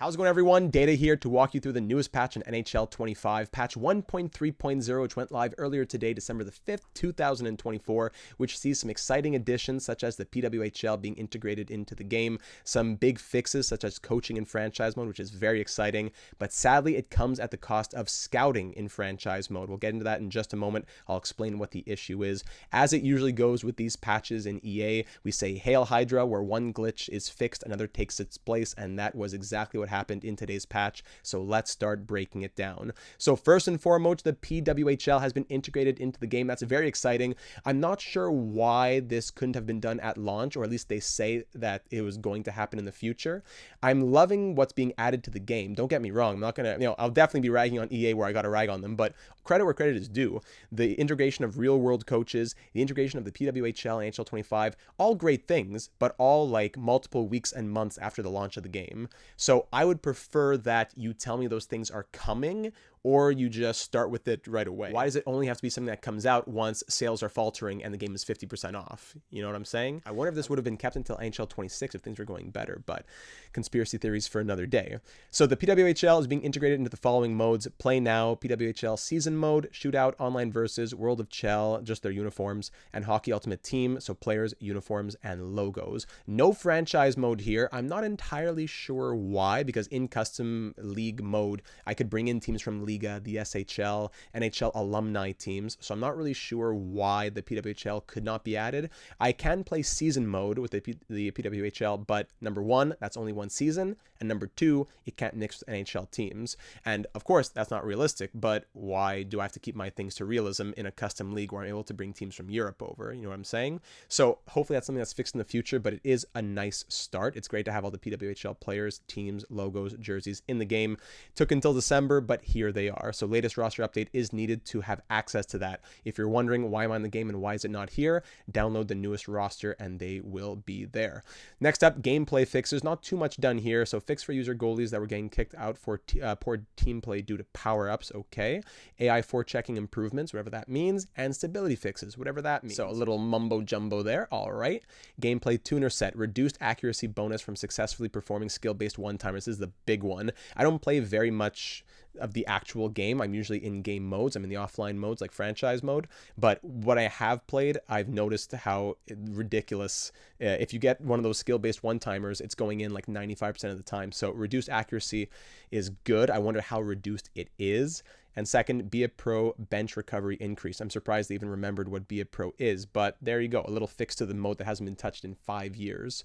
How's it going, everyone? Data here to walk you through the newest patch in NHL 25, patch 1.3.0, which went live earlier today, December the 5th, 2024, which sees some exciting additions such as the PWHL being integrated into the game, some big fixes such as coaching in franchise mode, which is very exciting, but sadly it comes at the cost of scouting in franchise mode. We'll get into that in just a moment. I'll explain what the issue is. As it usually goes with these patches in EA, we say Hail Hydra, where one glitch is fixed, another takes its place, and that was exactly what happened in today's patch. So let's start breaking it down. So first and foremost, the PWHL has been integrated into the game. That's very exciting. I'm not sure why this couldn't have been done at launch, or at least they say that it was going to happen in the future. I'm loving what's being added to the game. Don't get me wrong. I'm not gonna, I'll definitely be ragging on EA where I gotta rag on them, but credit where credit is due. The integration of real world coaches, the integration of the PWHL and NHL 25, all great things, but all like multiple weeks and months after the launch of the game. So I would prefer that you tell me those things are coming, or you just start with it right away. Why does it only have to be something that comes out once sales are faltering and the game is 50% off? You know what I'm saying? I wonder if this would have been kept until NHL 26 if things were going better, but conspiracy theories for another day. So the PWHL is being integrated into the following modes: Play Now, PWHL Season Mode, Shootout, Online Versus, World of Chell, just their uniforms, and Hockey Ultimate Team, so players, uniforms, and logos. No franchise mode here. I'm not entirely sure why, because in custom league mode, I could bring in teams from Liga, the SHL, NHL alumni teams, so I'm not really sure why the PWHL could not be added. I can play season mode with the PWHL, but number one, that's only one season, and number two, it can't mix with NHL teams. And of course, that's not realistic, but why do I have to keep my things to realism in a custom league where I'm able to bring teams from Europe over? You know what I'm saying? So hopefully that's something that's fixed in the future, but it is a nice start. It's great to have all the PWHL players, teams, logos, jerseys in the game. Took until December, but here they are. So latest roster update is needed to have access to that. If you're wondering why am I in the game and why is it not here, download the newest roster and they will be there. Next up, gameplay fixes. Not too much done here. So fix for user goalies that were getting kicked out for poor team play due to power-ups. Okay. AI forechecking improvements, whatever that means, and stability fixes, whatever that means. So a little mumbo jumbo there. All right. Gameplay tuner set. Reduced accuracy bonus from successfully performing skill-based one-timers. This is the big one. I don't play very much of the actual game. I'm usually in game modes. I'm in the offline modes like franchise mode, but what I have played, I've noticed how ridiculous, if you get one of those skill-based one-timers, it's going in like 95% of the time. So reduced accuracy is good. I wonder how reduced it is. And second, Be a Pro bench recovery increase. I'm surprised they even remembered what Be a Pro is, but there you go. A little fix to the mode that hasn't been touched in 5 years.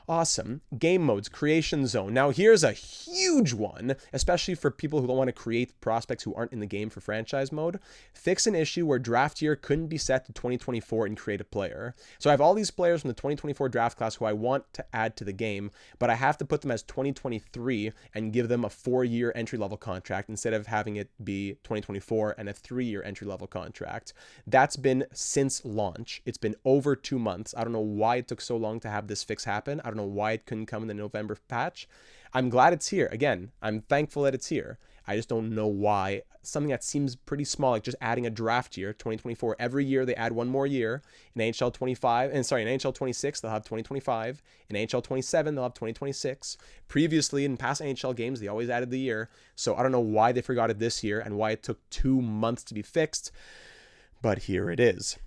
Awesome. Game modes, creation zone. Now here's a huge one, especially for people who don't want to create prospects who aren't in the game for franchise mode. Fix an issue where draft year couldn't be set to 2024 and create a player. So I have all these players from the 2024 draft class who I want to add to the game, but I have to put them as 2023 and give them a 4-year entry-level contract instead of having it be 2024 and a 3-year entry-level contract. That's been since launch. It's been over 2 months. I don't know why it took so long to have this fix happen. I don't know why it couldn't come in the November patch. I'm glad it's here. Again, I'm thankful that it's here. I just don't know why. Something that seems pretty small, like just adding a draft year, 2024. Every year they add one more year. In NHL 25, in NHL 26, they'll have 2025. In NHL 27, they'll have 2026. Previously, in past NHL games, they always added the year. So I don't know why they forgot it this year and why it took 2 months to be fixed. But here it is.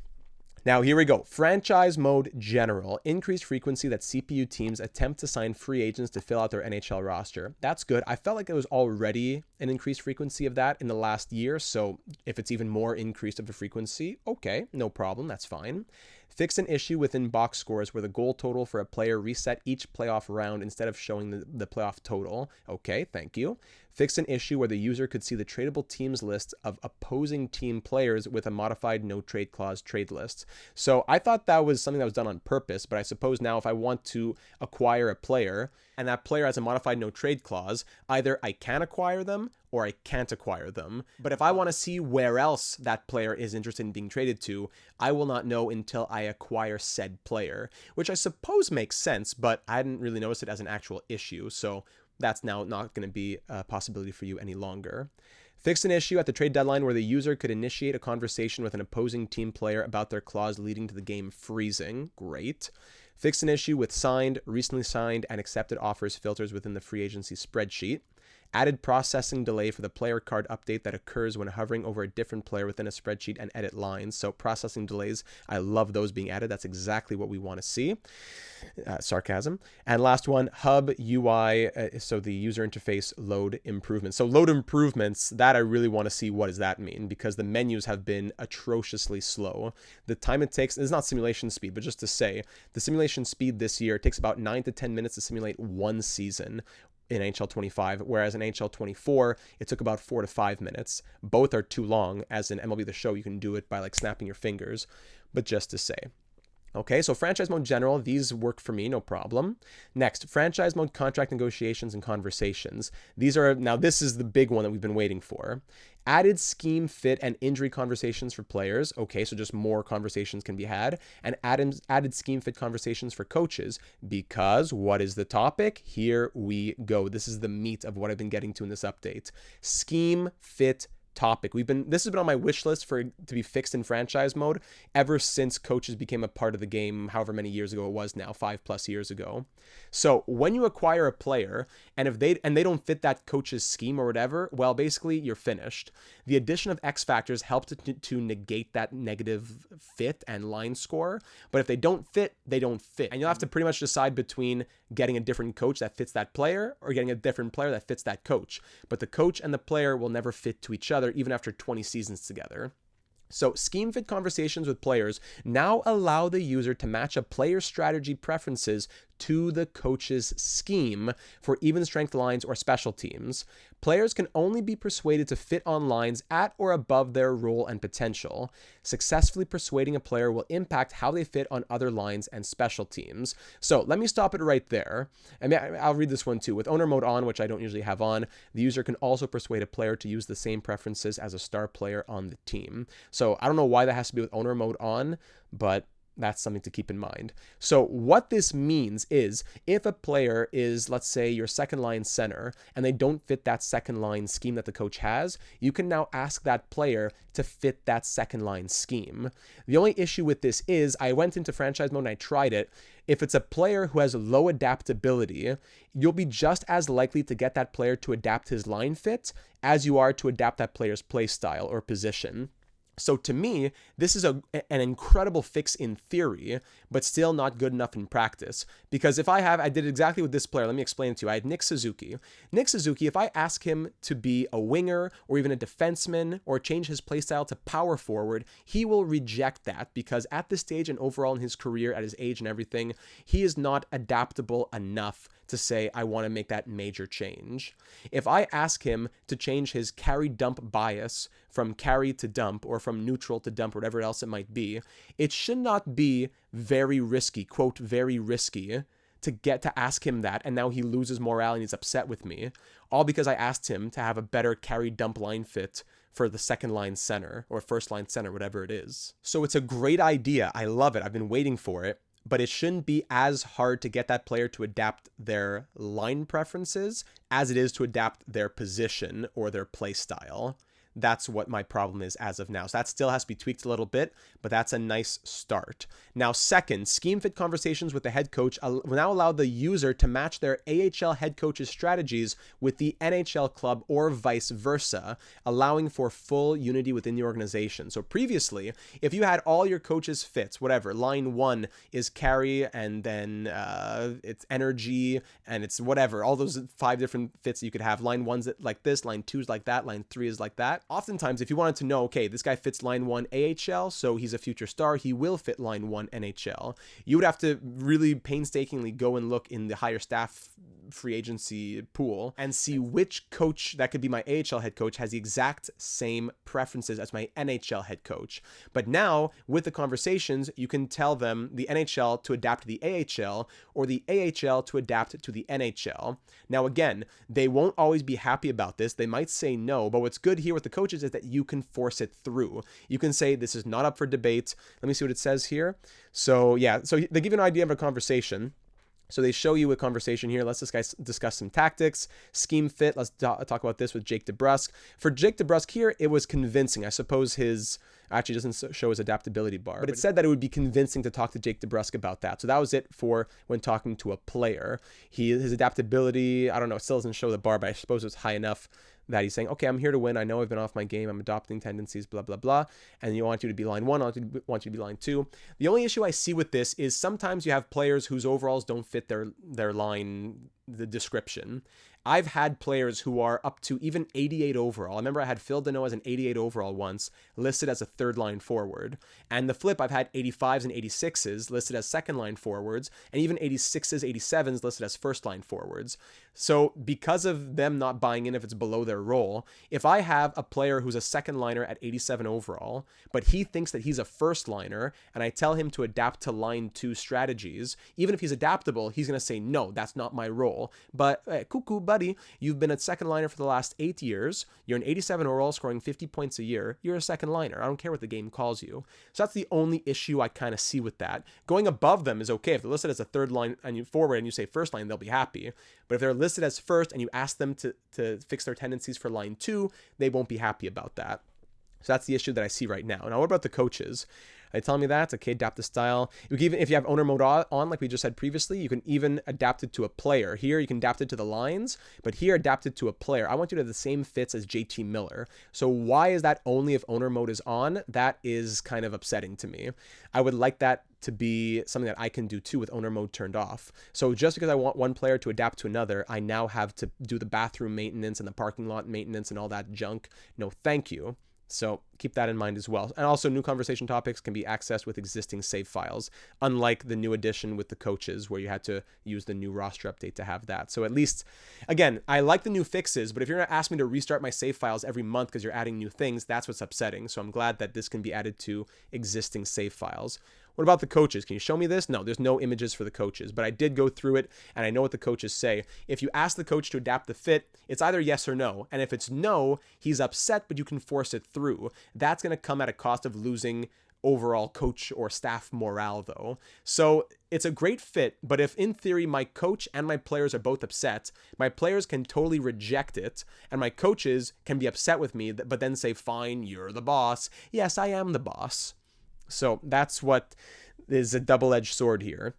Now, here we go. Franchise mode general. Increased frequency that CPU teams attempt to sign free agents to fill out their NHL roster. That's good. I felt like it was already an increased frequency of that in the last year. So if it's even more increased of a frequency, okay, no problem. That's fine. Fix an issue within box scores where the goal total for a player reset each playoff round instead of showing the playoff total. Okay, thank you. Fix an issue where the user could see the tradable teams list of opposing team players with a modified no trade clause trade list. So I thought that was something that was done on purpose, but I suppose now if I want to acquire a player and that player has a modified no trade clause, either I can acquire them or I can't acquire them. But if I want to see where else that player is interested in being traded to, I will not know until I acquire said player, which I suppose makes sense, but I hadn't really noticed it as an actual issue. So that's now not going to be a possibility for you any longer. Fix an issue at the trade deadline where the user could initiate a conversation with an opposing team player about their clause leading to the game freezing. Great. Fixed an issue with signed, recently signed, and accepted offers filters within the free agency spreadsheet. Added processing delay for the player card update that occurs when hovering over a different player within a spreadsheet and edit lines. So processing delays, I love those being added. That's exactly what we want to see. Sarcasm. And last one, hub UI, so the user interface load improvements. So load improvements, that I really want to see what does that mean, because the menus have been atrociously slow. The time it takes, it's not simulation speed, but just to say, the simulation speed this year takes about 9 to 10 minutes to simulate one season in NHL 25, whereas in NHL 24, it took about 4 to 5 minutes. Both are too long, as in MLB The Show, you can do it by like snapping your fingers, but just to say. Okay, so franchise mode general, these work for me, no problem. Next, franchise mode contract negotiations and conversations. These are, now this is the big one that we've been waiting for. Added scheme fit and injury conversations for players. Okay, so just more conversations can be had. And added scheme fit conversations for coaches, because what is the topic? Here we go. This is the meat of what I've been getting to in this update. Scheme fit topic. This has been on my wish list for to be fixed in franchise mode ever since coaches became a part of the game, however many years ago it was now, 5+ years ago. So when you acquire a player and if they don't fit that coach's scheme or whatever, well, basically you're finished. The addition of X factors helped to negate that negative fit and line score, but if they don't fit, they don't fit. And you'll have to pretty much decide between getting a different coach that fits that player or getting a different player that fits that coach. But the coach and the player will never fit to each other, even after 20 seasons together. So scheme fit conversations with players now allow the user to match a player's strategy preferences to the coach's scheme for even strength lines or special teams. Players can only be persuaded to fit on lines at or above their role and potential. Successfully persuading a player will impact how they fit on other lines and special teams. So let me stop it right there. I mean, I'll read this one too. With owner mode on, which I don't usually have on, the user can also persuade a player to use the same preferences as a star player on the team. So I don't know why that has to be with owner mode on, but that's something to keep in mind. So what this means is if a player is, let's say, your second line center and they don't fit that second line scheme that the coach has, you can now ask that player to fit that second line scheme. The only issue with this is I went into franchise mode and I tried it. If it's a player who has low adaptability, you'll be just as likely to get that player to adapt his line fit as you are to adapt that player's play style or position. So to me, this is an incredible fix in theory, but still not good enough in practice. Because if I did exactly with this player, let me explain it to you. I had Nick Suzuki. Nick Suzuki, if I ask him to be a winger or even a defenseman or change his playstyle to power forward, he will reject that because at this stage and overall in his career, at his age and everything, he is not adaptable enough to say, I want to make that major change. If I ask him to change his carry dump bias from carry to dump or from neutral to dump or whatever else it might be, it should not be very risky, quote, very risky to get to ask him that. And now he loses morale and he's upset with me, all because I asked him to have a better carry dump line fit for the second line center or first line center, whatever it is. So it's a great idea. I love it. I've been waiting for it. But it shouldn't be as hard to get that player to adapt their line preferences as it is to adapt their position or their play style. That's what my problem is as of now. So that still has to be tweaked a little bit, but that's a nice start. Now, second, scheme fit conversations with the head coach will now allow the user to match their AHL head coach's strategies with the NHL club or vice versa, allowing for full unity within the organization. So previously, if you had all your coaches' fits, whatever, line 1 is carry and then it's energy and it's whatever, all those 5 different fits that you could have. Line 1's like this, line 2's like that, line 3 is like that. Oftentimes, if you wanted to know, okay, this guy fits line 1 AHL, so he's a future star, he will fit line 1 NHL. You would have to really painstakingly go and look in the higher staff free agency pool and see which coach that could be my AHL head coach has the exact same preferences as my NHL head coach. But now, with the conversations, you can tell them the NHL to adapt to the AHL or the AHL to adapt to the NHL. Now, again, they won't always be happy about this. They might say no, but what's good here with the coaches is that you can force it through. You can say this is not up for debate. Let me see what it says here. So yeah, so they give you an idea of a conversation. So they show you a conversation here. Let's discuss some tactics, scheme fit. Let's talk about this with Jake DeBrusk. For Jake DeBrusk here, it was convincing. I suppose his actually doesn't show his adaptability bar, but it said that it would be convincing to talk to Jake DeBrusk about that. So that was it for when talking to a player. His adaptability, I don't know, it still doesn't show the bar, but I suppose it's high enough that he's saying, okay, I'm here to win. I know I've been off my game. I'm adopting tendencies, blah, blah, blah. And you want you to be line 1, I want you to be line 2. The only issue I see with this is sometimes you have players whose overalls don't fit their line, the description. I've had players who are up to even 88 overall. I remember I had Phil Deneau as an 88 overall once, listed as a third line forward. And the flip, I've had 85s and 86s listed as second line forwards, and even 86s, 87s listed as first line forwards. So because of them not buying in if it's below their role, if I have a player who's a second liner at 87 overall, but he thinks that he's a first liner, and I tell him to adapt to line 2 strategies, even if he's adaptable, he's going to say, no, that's not my role. But cuckoo, buddy, you've been a second liner for the last 8 years. You're an 87 overall scoring 50 points a year. You're a second liner. I don't care what the game calls you. So that's the only issue I kind of see with that. Going above them is okay. If they're listed as a third line and you forward and you say first line, they'll be happy. But if they're listed as first and you ask them to fix their tendencies for line 2, they won't be happy about that. So that's the issue that I see right now. Now, what about the coaches? They tell me that, okay, adapt the style. You can even, if you have owner mode on, like we just said previously, you can even adapt it to a player. Here, you can adapt it to the lines, but here, adapt it to a player. I want you to have the same fits as JT Miller. So why is that only if owner mode is on? That is kind of upsetting to me. I would like that to be something that I can do too with owner mode turned off. So just because I want one player to adapt to another, I now have to do the bathroom maintenance and the parking lot maintenance and all that junk. No, thank you. So keep that in mind as well. And also, new conversation topics can be accessed with existing save files, unlike the new edition with the coaches where you had to use the new roster update to have that. So at least, again, I like the new fixes, but if you're going to ask me to restart my save files every month because you're adding new things, that's what's upsetting. So I'm glad that this can be added to existing save files. What about the coaches? Can you show me this? No, there's no images for the coaches, but I did go through it and I know what the coaches say. If you ask the coach to adapt the fit, it's either yes or no. And if it's no, he's upset, but you can force it through. That's going to come at a cost of losing overall coach or staff morale though. So it's a great fit, but if in theory my coach and my players are both upset, my players can totally reject it and my coaches can be upset with me, but then say, fine, you're the boss. Yes, I am the boss. So that's what is a double-edged sword here.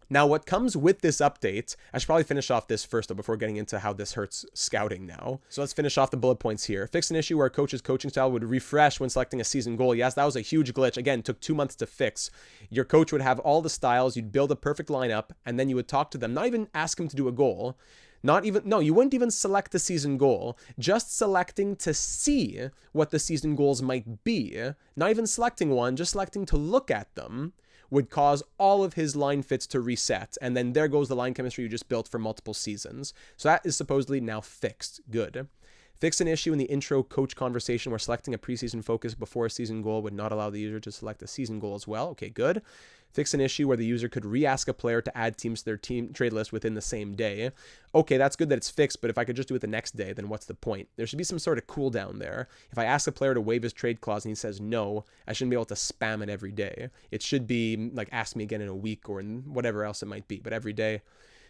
Now, what comes with this update, I should probably finish off this first, though, before getting into how this hurts scouting now. So let's finish off the bullet points here. Fix an issue where a coach's coaching style would refresh when selecting a season goal. Yes, that was a huge glitch. Again, took 2 months to fix. Your coach would have all the styles, you'd build a perfect lineup, and then you would talk to them, not even ask them to do a goal. You wouldn't even select the season goal, just selecting to see what the season goals might be, not even selecting one, just selecting to look at them, would cause all of his line fits to reset. And then there goes the line chemistry you just built for multiple seasons. So that is supposedly now fixed. Good. Fix an issue in the intro coach conversation where selecting a preseason focus before a season goal would not allow the user to select a season goal as well. Okay, good. Fix an issue where the user could re-ask a player to add teams to their team trade list within the same day. Okay, that's good that it's fixed, but if I could just do it the next day, then what's the point? There should be some sort of cooldown there. If I ask a player to waive his trade clause and he says no, I shouldn't be able to spam it every day. It should be like, ask me again in a week or in whatever else it might be, but every day,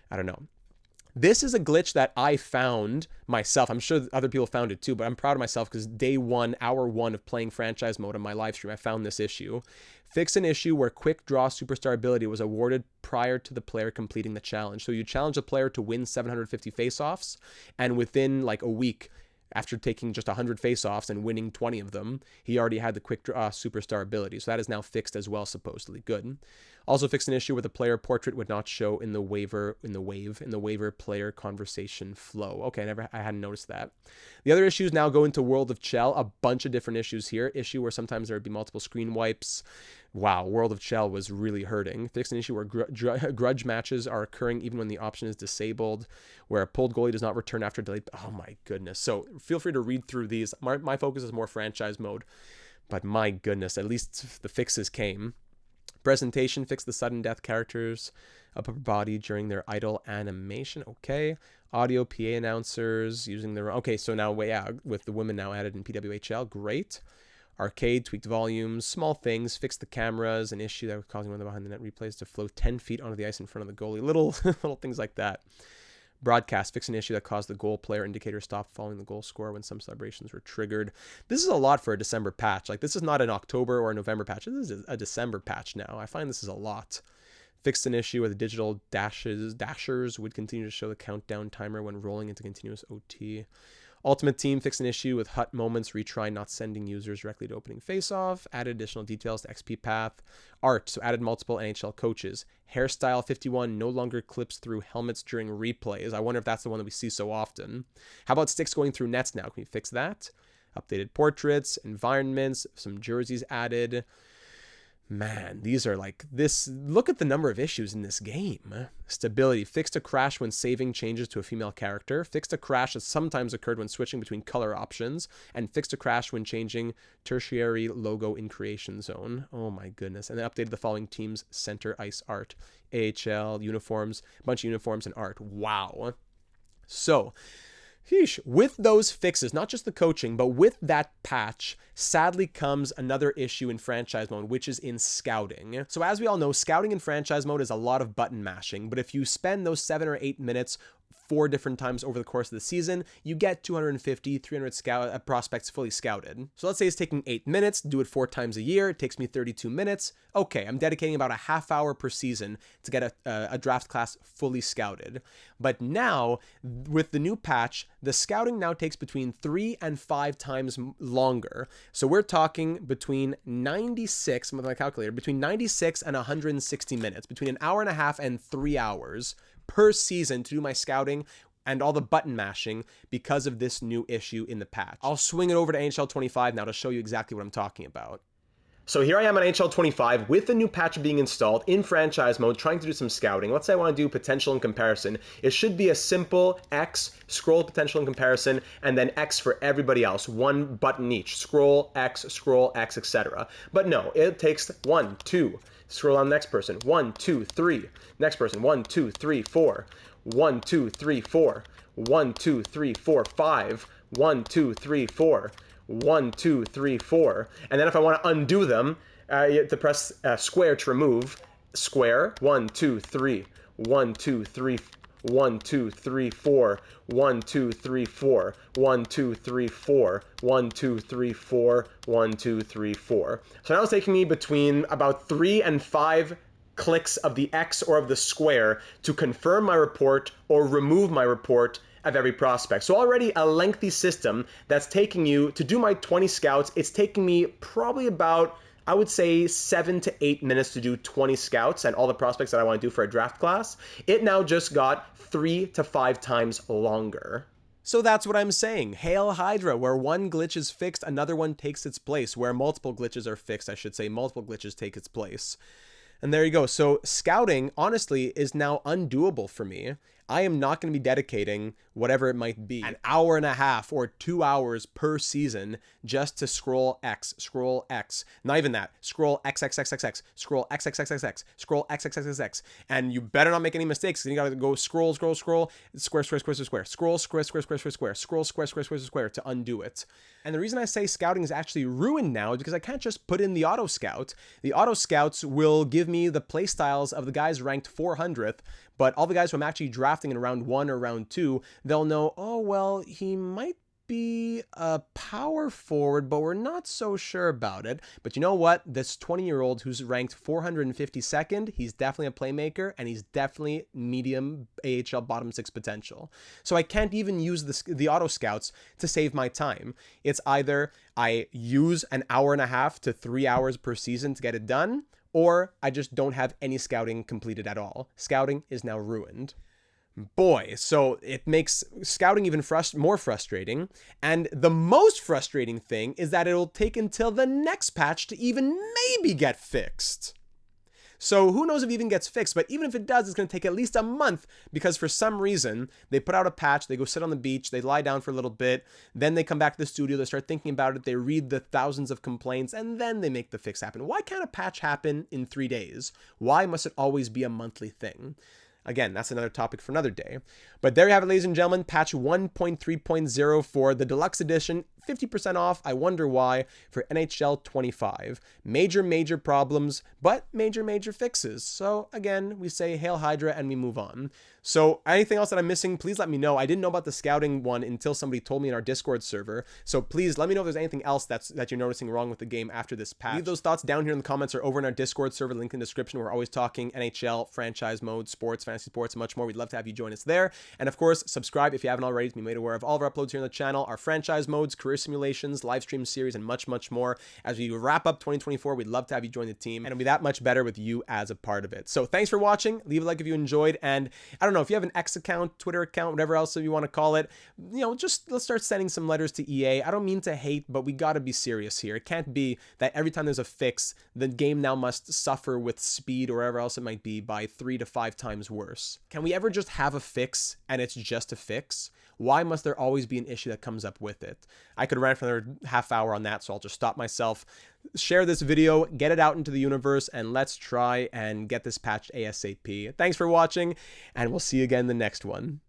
I don't know. This is a glitch that I found myself. I'm sure other people found it too, but I'm proud of myself because day 1, hour 1 of playing franchise mode on my live stream, I found this issue. Fix an issue where quick draw superstar ability was awarded prior to the player completing the challenge. So you challenge a player to win 750 faceoffs, and within like a week, after taking just 100 faceoffs and winning 20 of them, he already had the quick draw superstar ability. So that is now fixed as well, supposedly. Good. Also fixed an issue where the player portrait would not show in the waiver player conversation flow. Okay, I hadn't noticed that. The other issues now go into World of Chell, a bunch of different issues here. Issue where sometimes there would be multiple screen wipes. Wow, World of Chell was really hurting. Fixed an issue where grudge matches are occurring even when the option is disabled, where a pulled goalie does not return after delayed. Oh my goodness. So feel free to read through these. My focus is more franchise mode, but my goodness, at least the fixes came. Presentation, fix the sudden death characters upper body during their idle animation. Okay. Audio PA announcers using their... Okay, so now, yeah, with the women now added in PWHL. Great. Arcade, tweaked volumes, small things, fixed the cameras, an issue that was causing one of the behind the net replays to flow 10 feet onto the ice in front of the goalie. Little things like that. Broadcast, fix an issue that caused the goal player indicator stop following the goal score when some celebrations were triggered. This is a lot for a December patch. Like, this is not an October or a November patch. This is a December patch now. I find this is a lot. Fixed an issue where the digital dashers would continue to show the countdown timer when rolling into continuous OT. Ultimate Team fixed an issue with hut moments, retry not sending users directly to opening faceoff, added additional details to XP path. Art, so added multiple NHL coaches. Hairstyle 51 no longer clips through helmets during replays. I wonder if that's the one that we see so often. How about sticks going through nets now? Can we fix that? Updated portraits, environments, some jerseys added. Man, these are like this. Look at the number of issues in this game. Stability. Fixed a crash when saving changes to a female character. Fixed a crash that sometimes occurred when switching between color options. And fixed a crash when changing tertiary logo in creation zone. Oh my goodness. And then updated the following teams: center ice art, AHL uniforms, a bunch of uniforms and art. Wow. So, with those fixes, not just the coaching, but with that patch, sadly comes another issue in franchise mode, which is in scouting. So as we all know, scouting in franchise mode is a lot of button mashing, but if you spend those 7 or 8 minutes 4 different times over the course of the season, you get 250, 300 prospects fully scouted. So let's say it's taking 8 minutes, do it 4 times a year, it takes me 32 minutes. Okay, I'm dedicating about a half hour per season to get a draft class fully scouted. But now, with the new patch, the scouting now takes between 3 and 5 times longer. So we're talking between 96, with my calculator, between 96 and 160 minutes, between an hour and a half and 3 hours per season to do my scouting and all the button mashing because of this new issue in the patch. I'll swing it over to NHL 25 now to show you exactly what I'm talking about. So here I am on NHL 25 with the new patch being installed in franchise mode, trying to do some scouting. Let's say I want to do potential and comparison. It should be a simple X, scroll potential and comparison, and then X for everybody else. 1 button each. Scroll, X, etc. But no, it takes 1, 2. Scroll on the next person. 1, 2, 3. Next person. 1, 2, 3, 4. 1, 2, 3, 4. 1, 2, 3, 4, 5. 1, 2, 3, 4. 1, 2, 3, 4. And then if I want to undo them, you have to press square to remove. Square. 1, 2, 3. 1, 2, 3. 1, 2, 3, 4. 1, 2, 3, 4. 1, 2, 3, 4. 1, 2, 3, 4. 1, 2, 3, 4. So now it's taking me between about 3 and 5 clicks of the X or of the square to confirm my report or remove my report of every prospect. So already a lengthy system that's taking you to do my 20 scouts. It's taking me probably about, I would say, 7 to 8 minutes to do 20 scouts and all the prospects that I want to do for a draft class. It now just got 3 to 5 times longer. So that's what I'm saying. Hail Hydra, where one glitch is fixed, another one takes its place. Where multiple glitches are fixed, I should say, multiple glitches take its place. And there you go. So scouting, honestly, is now undoable for me. I am not going to be dedicating whatever it might be, an hour and a half or 2 hours per season just to scroll X. Not even that. Scroll XXXXX, scroll XXXXX, scroll XXXXX. And you better not make any mistakes. You got to go scroll, square, scroll, square to undo it. And the reason I say scouting is actually ruined now is because I can't just put in the auto scout. The auto scouts will give me the play styles of the guys ranked 400th, but all the guys who I'm actually drafting in round 1 or round 2, they'll know, oh, well, he might be a power forward, but we're not so sure about it. But you know what? This 20-year-old who's ranked 452nd, he's definitely a playmaker, and he's definitely medium AHL bottom 6 potential. So I can't even use the auto scouts to save my time. It's either I use an hour and a half to 3 hours per season to get it done, or I just don't have any scouting completed at all. Scouting is now ruined. Boy, so it makes scouting even more frustrating. And the most frustrating thing is that it'll take until the next patch to even maybe get fixed. So who knows if it even gets fixed, but even if it does, it's going to take at least a month because for some reason, they put out a patch, they go sit on the beach, they lie down for a little bit, then they come back to the studio, they start thinking about it, they read the thousands of complaints, and then they make the fix happen. Why can't a patch happen in 3 days? Why must it always be a monthly thing? Again, that's another topic for another day. But there you have it, ladies and gentlemen, patch 1.3.0 for the deluxe edition 50% off. I wonder why for NHL 25. Major problems, but major fixes. So again, we say Hail Hydra and we move on. So anything else that I'm missing, please let me know. I didn't know about the scouting one until somebody told me in our Discord server. So please let me know if there's anything else that you're noticing wrong with the game after this patch. Leave those thoughts down here in the comments or over in our Discord server, link in the description. We're always talking NHL, franchise mode, sports, fantasy sports, and much more. We'd love to have you join us there. And of course, subscribe if you haven't already to be made aware of all of our uploads here on the channel, our franchise modes, career simulations, live stream series, and much more. As we wrap up 2024, we'd love to have you join the team, and it'll be that much better with you as a part of it. So thanks for watching. Leave a like if you enjoyed, and I don't know if you have an X account, Twitter account, whatever else you want to call it, just let's start sending some letters to EA. I don't mean to hate, but we got to be serious here. It can't be that every time there's a fix, the game now must suffer with speed or whatever else it might be by 3 to 5 times worse. Can we ever just have a fix and it's just a fix? Why must there always be an issue that comes up with it? I could rant for another half hour on that, so I'll just stop myself. Share this video, get it out into the universe, and let's try and get this patched ASAP. Thanks for watching, and we'll see you again in the next one.